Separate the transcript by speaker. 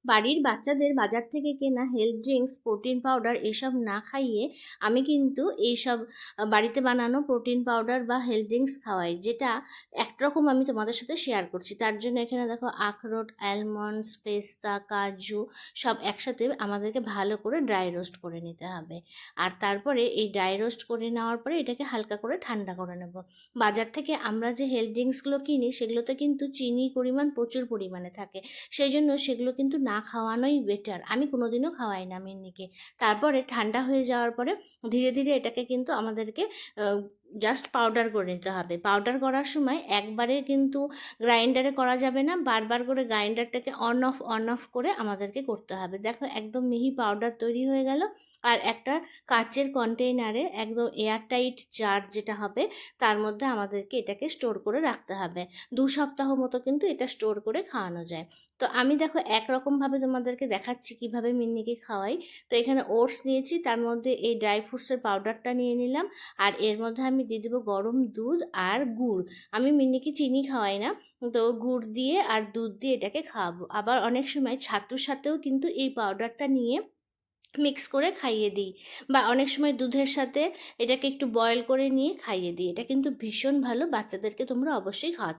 Speaker 1: বাড়ির বাচ্চাদের বাজার থেকে কেনা হেলথ ড্রিঙ্কস, প্রোটিন পাউডার এসব না খাইয়ে আমি কিন্তু এইসব বাড়িতে বানানো প্রোটিন পাউডার বা হেলথ ড্রিঙ্কস খাওয়াই, যেটা একরকম আমি তোমাদের সাথে শেয়ার করছি। তার জন্য এখানে দেখো আখরোট, অ্যালমন্ডস, পেস্তা, কাজু সব একসাথে আমাদেরকে ভালো করে ড্রাই রোস্ট করে নিতে হবে। আর তারপরে এই ড্রাই রোস্ট করে নেওয়ার পরে এটাকে হালকা করে ঠান্ডা করে নেব। বাজার থেকে আমরা যে হেলথ ড্রিঙ্কসগুলো কিনি সেগুলোতে কিন্তু চিনির পরিমাণ প্রচুর পরিমাণে থাকে, সেই জন্য সেগুলো কিন্তু না খাওয়ানোই বেটার। আমি কোনোদিনও খাওয়াই না মিন্নিকে। তারপরে ঠান্ডা হয়ে যাওয়ার পরে ধীরে ধীরে এটাকে কিন্তু আমাদেরকে জাস্ট পাউডার করে নিতে হবে। পাউডার করার সময় একবারে কিন্তু গ্রাইন্ডারে করা যাবে না, বারবার করে গ্রাইন্ডারটাকে অন অফ করে আমাদেরকে করতে হবে। দেখো একদম মিহি পাউডার তৈরি হয়ে গেল। আর একটা কাচের কন্টেইনারে একদম এয়ারটাইট জার যেটা হবে, তার মধ্যে আমাদেরকে এটাকে স্টোর করে রাখতে হবে। 2 সপ্তাহ মতো কিন্তু এটা স্টোর করে খাওয়ানো যায়। তো আমি দেখো একরকমভাবে তোমাদেরকে দেখাচ্ছি কিভাবে মিন্নিকে খাওয়াই। তো এখানে ওটস নিয়েছি, তার মধ্যে এই ড্রাই ফ্রুটসের পাউডারটা নিয়ে নিলাম, আর এর মধ্যে আমি দিয়ে দেবো গরম দুধ আর গুড়। আমি মিন্নিকে চিনি খাওয়াই না, তো গুড় দিয়ে আর দুধ দিয়ে এটাকে খাওয়াবো। আবার অনেক সময় ছাতুর সাথেও কিন্তু এই পাউডারটা নিয়ে মিক্স করে খাইয়ে দিই, বা অনেক সময় দুধের সাথে এটাকে একটু বয়েল করে নিয়ে খাইয়ে দিই। এটা কিন্তু ভীষণ ভালো, বাচ্চাদেরকে তোমরা অবশ্যই খাওয়াতে